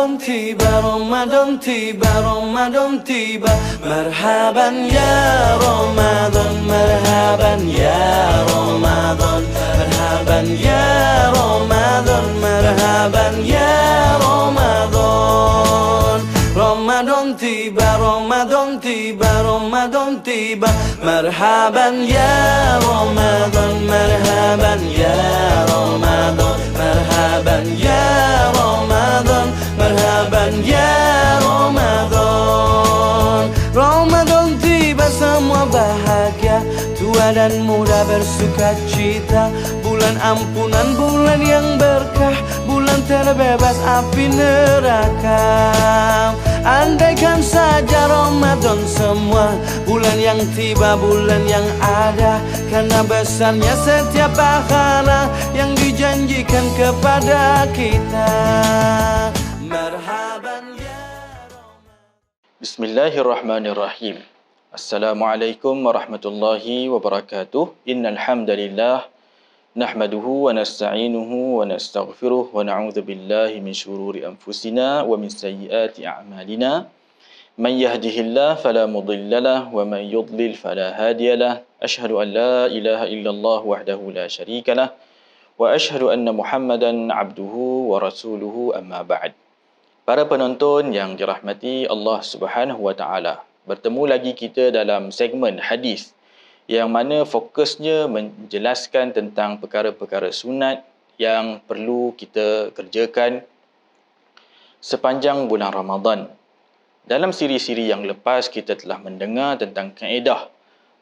Ramadan tiba, Ramadan tiba, Ramadan tiba. Marhaban ya Ramadan, marhaban ya Ramadan, marhaban ya Ramadan, marhaban ya Ramadan. Ramadan tiba, Ramadan tiba, Ramadan tiba. Marhaban ya Ramadan, marhaban ya Ramadan, marhaban ya Ramadan, marhaban ya Ramadan. Ramadan tiba, semua bahagia, tua dan muda bersuka cita. Bulan ampunan, bulan yang berkah, bulan terbebas api neraka. Andaikan saja Ramadan semua, bulan yang tiba, bulan yang ada, karena besarnya setiap pahala yang dijanjikan kepada kita. Marhaban ya Ramadan. Bismillahirrahmanirrahim. Assalamualaikum warahmatullahi wabarakatuh. Innal hamdalillah nahmaduhu wa nasta'inuhu wa nastaghfiruh wa na'udzu billahi min shururi anfusina wa min sayyiati a'malina. Man yahdihillahu fala mudhillalah wa man yudlil fala hadiyalah. Asyhadu an la ilaha illallah wahdahu la syarikalah wa asyhadu anna Muhammadan 'abduhu wa rasuluhu, amma ba'd. Para penonton yang dirahmati Allah Subhanahu wa taala, bertemu lagi kita dalam segmen hadis yang mana fokusnya menjelaskan tentang perkara-perkara sunat yang perlu kita kerjakan sepanjang bulan Ramadan. Dalam siri-siri yang lepas kita telah mendengar tentang kaedah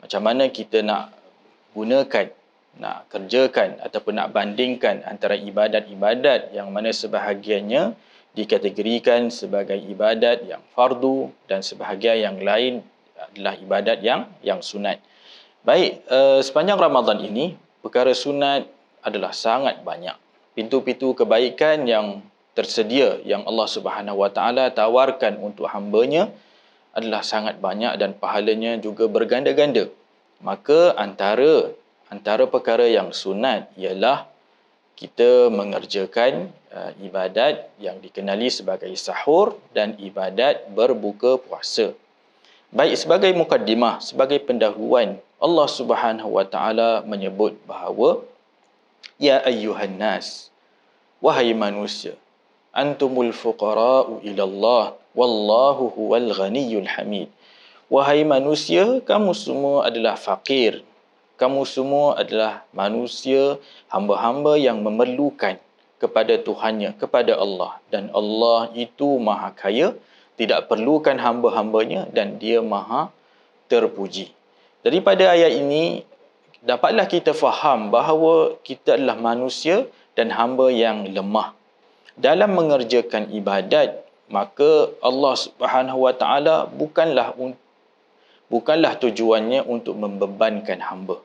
macam mana kita nak gunakan, nak kerjakan ataupun nak bandingkan antara ibadat-ibadat yang mana sebahagiannya dikategorikan sebagai ibadat yang fardu dan sebahagian yang lain adalah ibadat yang sunat. Baik, sepanjang Ramadan ini, perkara sunat adalah sangat banyak. Pintu-pintu kebaikan yang tersedia, yang Allah Subhanahu Wa Taala tawarkan untuk hamba-Nya adalah sangat banyak dan pahalanya juga berganda-ganda. Maka antara perkara yang sunat ialah kita mengerjakan ibadat yang dikenali sebagai sahur dan ibadat berbuka puasa. Baik, sebagai mukaddimah, sebagai pendahuluan, Allah Subhanahu wa taala menyebut bahawa ya ayyuhan nas, wahai manusia, antumul fuqara'u ila Allah wallahu huwal ghaniyyul hamid. Wahai manusia, kamu semua adalah fakir. Kamu semua adalah manusia, hamba-hamba yang memerlukan kepada Tuhannya, kepada Allah. Dan Allah itu maha kaya, tidak perlukan hamba-hambanya dan dia maha terpuji. Daripada ayat ini, dapatlah kita faham bahawa kita adalah manusia dan hamba yang lemah. Dalam mengerjakan ibadat, maka Allah Subhanahu Wa Taala bukanlah tujuannya untuk membebankan hamba.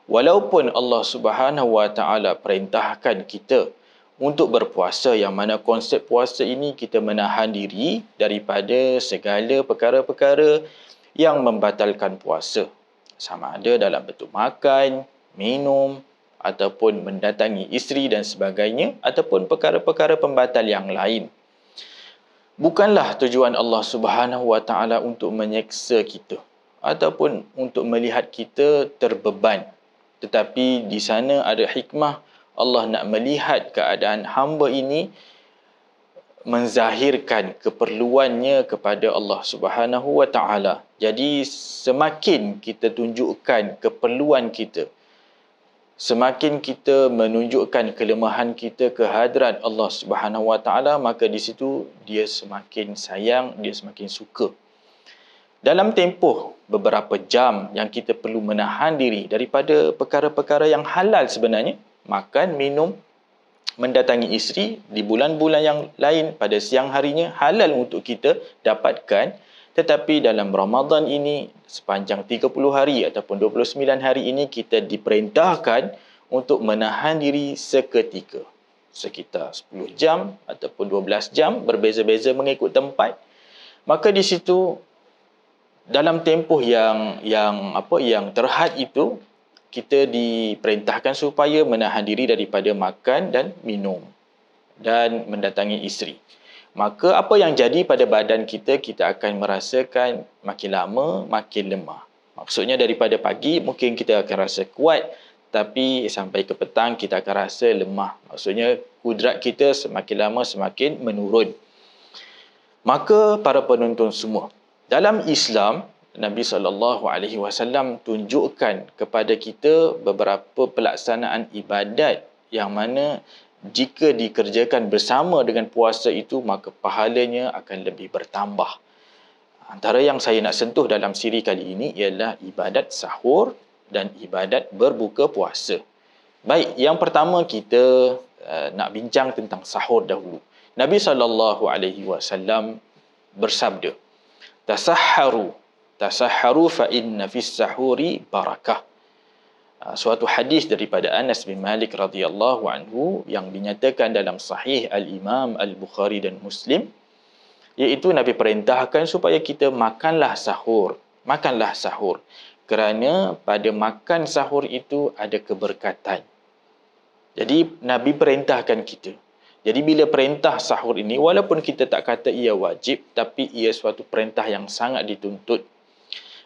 Walaupun Allah Subhanahu Wa Taala perintahkan kita untuk berpuasa, yang mana konsep puasa ini kita menahan diri daripada segala perkara-perkara yang membatalkan puasa. Sama ada dalam bentuk makan, minum, ataupun mendatangi isteri dan sebagainya, ataupun perkara-perkara pembatal yang lain. Bukanlah tujuan Allah Subhanahu Wa Taala untuk menyeksa kita ataupun untuk melihat kita terbeban. Tetapi di sana ada hikmah. Allah nak melihat keadaan hamba ini menzahirkan keperluannya kepada Allah Subhanahu Wa Taala. Jadi semakin kita tunjukkan keperluan kita, semakin kita menunjukkan kelemahan kita ke hadrat Allah Subhanahu Wa Taala, maka di situ dia semakin sayang, dia semakin suka. Dalam tempoh beberapa jam yang kita perlu menahan diri daripada perkara-perkara yang halal sebenarnya, makan, minum, mendatangi isteri, di bulan-bulan yang lain pada siang harinya halal untuk kita dapatkan. Tetapi dalam Ramadan ini, sepanjang 30 hari ataupun 29 hari ini, kita diperintahkan untuk menahan diri seketika. Sekitar 10 jam ataupun 12 jam, berbeza-beza mengikut tempat. Maka di situ, dalam tempoh yang terhad itu, kita diperintahkan supaya menahan diri daripada makan dan minum dan mendatangi isteri. maka apa yang jadi pada badan kita, kita akan merasakan makin lama makin lemah. Maksudnya daripada pagi mungkin kita akan rasa kuat, tapi sampai ke petang kita akan rasa lemah. Maksudnya kudrat kita semakin lama semakin menurun. Maka para penonton semua, dalam Islam, Nabi SAW tunjukkan kepada kita beberapa pelaksanaan ibadat yang mana jika dikerjakan bersama dengan puasa itu, maka pahalanya akan lebih bertambah. Antara yang saya nak sentuh dalam siri kali ini ialah ibadat sahur dan ibadat berbuka puasa. Baik, yang pertama kita nak bincang tentang sahur dahulu. Nabi SAW bersabda, Tasahharu fa inna fis sahuri barakah. Suatu hadis daripada Anas bin Malik radhiyallahu anhu yang dinyatakan dalam sahih Al-Imam Al-Bukhari dan Muslim, iaitu Nabi perintahkan supaya kita makanlah sahur. Makanlah sahur. Kerana pada makan sahur itu ada keberkatan. Jadi Nabi perintahkan kita. Jadi bila perintah sahur ini, walaupun kita tak kata ia wajib, tapi ia suatu perintah yang sangat dituntut.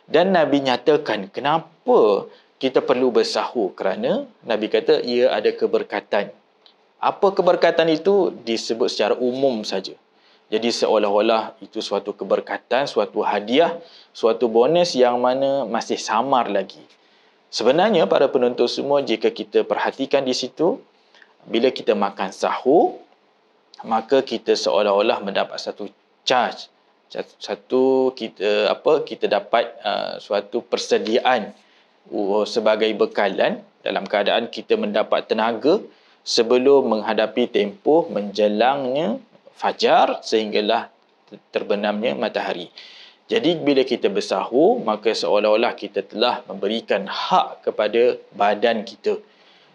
Dan Nabi nyatakan kenapa kita perlu bersahur. Kerana Nabi kata ia ada keberkatan. Apa keberkatan itu disebut secara umum saja. Jadi seolah-olah itu suatu keberkatan, suatu hadiah, suatu bonus yang mana masih samar lagi. Sebenarnya para penonton semua, jika kita perhatikan di situ, bila kita makan sahur, maka kita seolah-olah mendapat satu charge, kita dapat suatu persediaan sebagai bekalan dalam keadaan kita mendapat tenaga sebelum menghadapi tempoh menjelangnya fajar sehinggalah terbenamnya matahari. Jadi bila kita bersahur, maka seolah-olah kita telah memberikan hak kepada badan kita.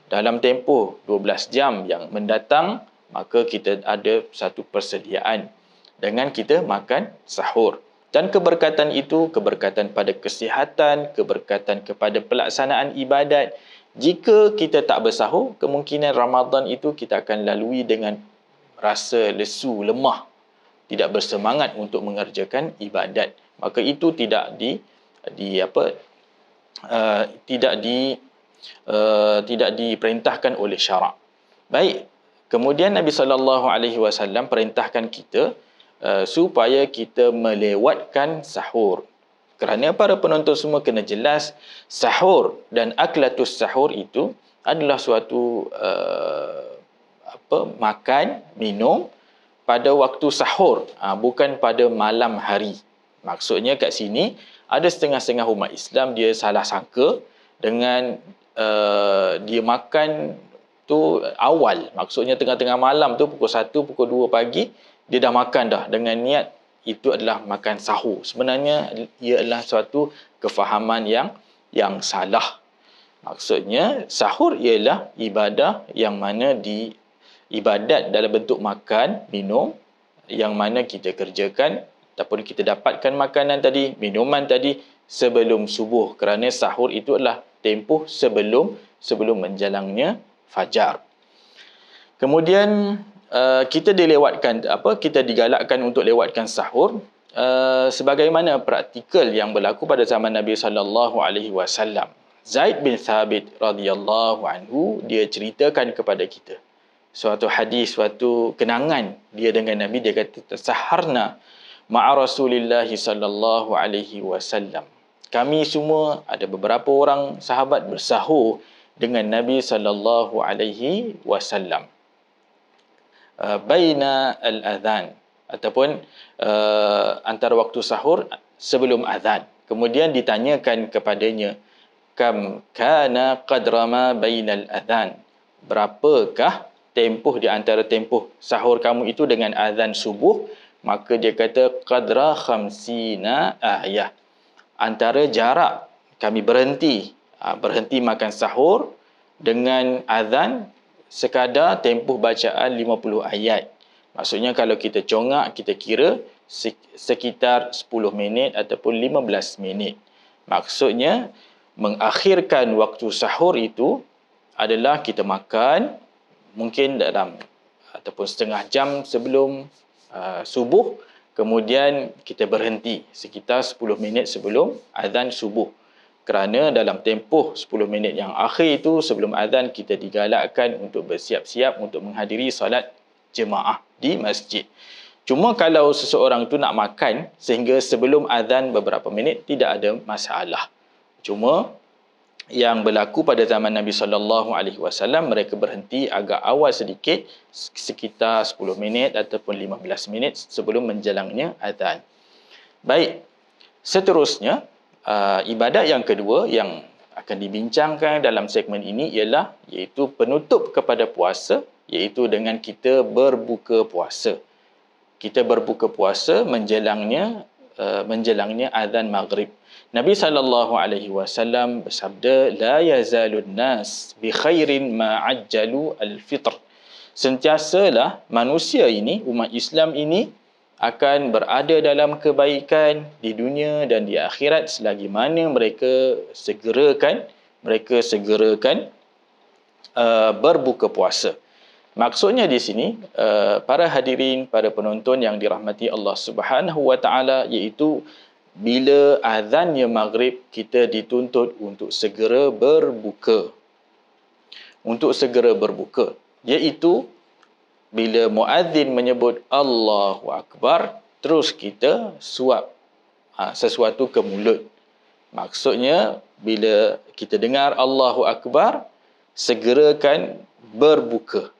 Dalam tempoh 12 jam yang mendatang, maka kita ada satu persediaan dengan kita makan sahur. Dan keberkatan itu, keberkatan pada kesihatan, keberkatan kepada pelaksanaan ibadat. Jika kita tak bersahur, kemungkinan Ramadan itu kita akan lalui dengan rasa lesu, lemah, tidak bersemangat untuk mengerjakan ibadat. Maka itu tidak diperintahkan oleh syarak. Baik, kemudian Nabi SAW perintahkan kita supaya kita melewatkan sahur. Kerana para penonton semua kena jelas, sahur dan aklatus sahur itu adalah suatu makan, minum pada waktu sahur, bukan pada malam hari. Maksudnya kat sini ada setengah-setengah umat Islam dia salah sangka dengan dia makan tu awal. Maksudnya tengah-tengah malam tu pukul 1, pukul 2 pagi dia dah makan dah dengan niat itu adalah makan sahur. Sebenarnya ia adalah suatu kefahaman yang salah. Maksudnya sahur ialah ibadah yang mana ibadat dalam bentuk makan, minum yang mana kita kerjakan ataupun kita dapatkan makanan tadi, minuman tadi sebelum subuh, kerana sahur itu adalah tempoh sebelum menjalangnya fajar. Kemudian kita digalakkan untuk lewatkan sahur sebagaimana praktikal yang berlaku pada zaman Nabi SAW. Zaid bin Thabit radhiyallahu anhu dia ceritakan kepada kita suatu hadis, suatu kenangan dia dengan Nabi. Dia kata, tasaharna ma'a Rasulillah sallallahu alaihi wasallam. Kami semua ada beberapa orang sahabat bersahur dengan Nabi sallallahu alaihi wasallam. Baina al-adhan ataupun antara waktu sahur sebelum azan. Kemudian ditanyakan kepadanya, kam kana qadra ma bainal adhan. Berapakah tempoh di antara tempoh sahur kamu itu dengan azan subuh? Maka dia kata qadra khamsina ayah. Antara jarak kami berhenti makan sahur dengan azan sekadar tempoh bacaan 50 ayat. Maksudnya kalau kita congak, kita kira sekitar 10 minit ataupun 15 minit. Maksudnya mengakhirkan waktu sahur itu adalah kita makan mungkin dalam ataupun setengah jam sebelum subuh, kemudian kita berhenti sekitar 10 minit sebelum azan subuh. Kerana dalam tempoh 10 minit yang akhir itu sebelum azan kita digalakkan untuk bersiap-siap untuk menghadiri solat jemaah di masjid. Cuma kalau seseorang itu nak makan sehingga sebelum azan beberapa minit tidak ada masalah. Cuma yang berlaku pada zaman Nabi SAW, mereka berhenti agak awal sedikit, sekitar 10 minit ataupun 15 minit sebelum menjelangnya azan. Baik, seterusnya, ibadat yang kedua yang akan dibincangkan dalam segmen ini ialah iaitu penutup kepada puasa, iaitu dengan kita berbuka puasa. Kita berbuka puasa menjelangnya azan maghrib. Nabi SAW bersabda, la yazalun nas bi khairin ma ajjalu al-fitr. Sentiasalah manusia ini, umat Islam ini akan berada dalam kebaikan di dunia dan di akhirat selagi mana mereka segerakan berbuka puasa. Maksudnya di sini, para hadirin, para penonton yang dirahmati Allah Subhanahu Wa Taala, iaitu bila azannya maghrib, kita dituntut untuk segera berbuka. Untuk segera berbuka. Iaitu, bila muazzin menyebut Allahu Akbar, terus kita suap sesuatu ke mulut. Maksudnya, bila kita dengar Allahu Akbar, segerakan berbuka.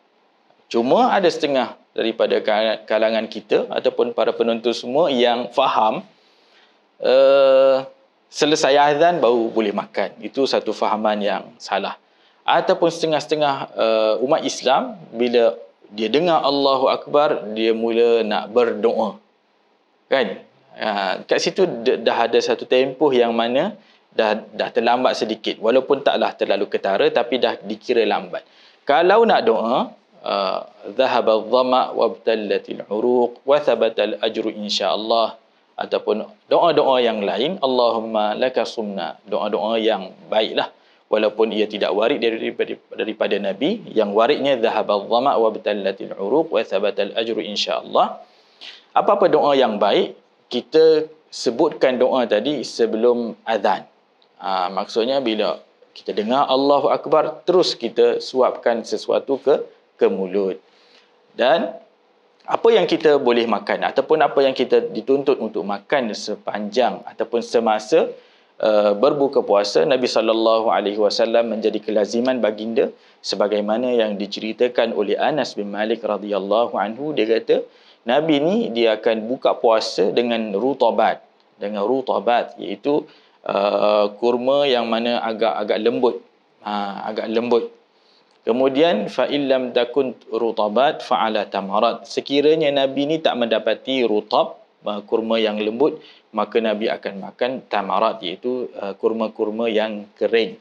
Cuma ada setengah daripada kalangan kita ataupun para penonton semua yang faham selesai azan baru boleh makan. Itu satu fahaman yang salah. Ataupun setengah-setengah umat Islam, bila dia dengar Allahu Akbar, dia mula nak berdoa. Kan? Kat situ dah ada satu tempoh yang mana dah terlambat sedikit. Walaupun taklah terlalu ketara, tapi dah dikira lambat. Kalau nak doa, ذهب الظمأ وابتلت العروق وثبت الأجر insyaAllah, ataupun doa-doa yang lain, Allahumma laka sumna, doa-doa yang baiklah, walaupun ia tidak warid daripada Nabi. Yang waridnya ذهب الظمأ وابتلت العروق وثبت الأجر insyaAllah. Apa-apa doa yang baik, kita sebutkan doa tadi sebelum azan. Maksudnya bila kita dengar Allahu Akbar, terus kita suapkan sesuatu ke mulut. Dan apa yang kita boleh makan ataupun apa yang kita dituntut untuk makan sepanjang ataupun semasa berbuka puasa, Nabi SAW menjadi kelaziman baginda sebagaimana yang diceritakan oleh Anas bin Malik radhiyallahu anhu. Dia kata Nabi ni dia akan buka puasa dengan rutabat, iaitu kurma yang mana agak lembut. Kemudian fa illam takun rutabat fa ala tamarat. Sekiranya Nabi ni tak mendapati rutab, kurma yang lembut, maka Nabi akan makan tamarat, iaitu kurma-kurma yang kering.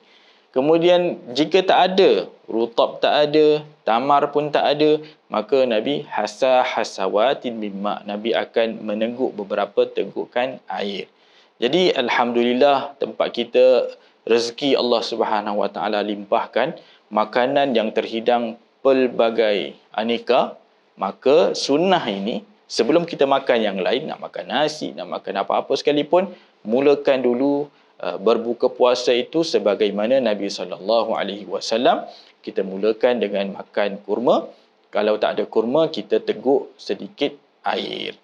Kemudian jika tak ada, rutab tak ada, tamar pun tak ada, maka Nabi hasawatin mimma, Nabi akan menengguk beberapa tegukan air. Jadi alhamdulillah, tempat kita rezeki Allah Subhanahu Wa Taala limpahkan makanan yang terhidang pelbagai aneka. Maka sunnah ini, sebelum kita makan yang lain, nak makan nasi, nak makan apa-apa sekalipun, mulakan dulu berbuka puasa itu sebagaimana Nabi SAW. Kita mulakan dengan makan kurma. Kalau tak ada kurma, kita teguk sedikit air.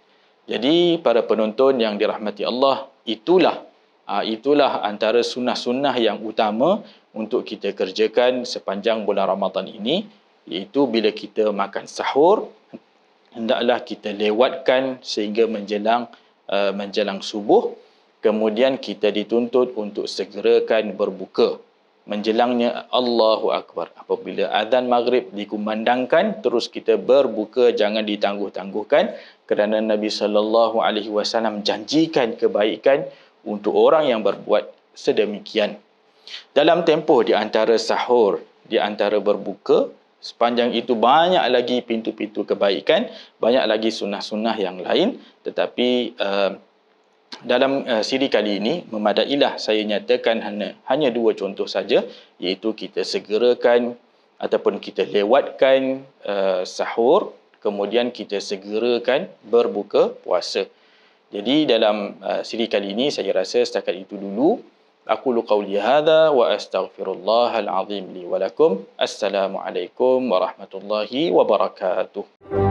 Jadi para penonton yang dirahmati Allah, itulah antara sunnah-sunnah yang utama untuk kita kerjakan sepanjang bulan Ramadan ini, iaitu bila kita makan sahur, hendaklah kita lewatkan sehingga menjelang subuh. Kemudian kita dituntut untuk segerakan berbuka menjelangnya Allahu Akbar. Apabila azan maghrib dikumandangkan, terus kita berbuka, jangan ditangguh-tangguhkan, kerana Nabi SAW janjikan kebaikan untuk orang yang berbuat sedemikian. Dalam tempoh di antara sahur, di antara berbuka, sepanjang itu banyak lagi pintu-pintu kebaikan, banyak lagi sunnah-sunnah yang lain. Tetapi dalam siri kali ini, memadailah saya nyatakan hanya dua contoh saja, iaitu kita segerakan ataupun kita lewatkan sahur, kemudian kita segerakan berbuka puasa. Jadi dalam siri kali ini saya rasa setakat itu dulu. Aqulu qawli hadha wa astaghfirullahal azim li wa lakum. Assalamualaikum warahmatullahi wabarakatuh.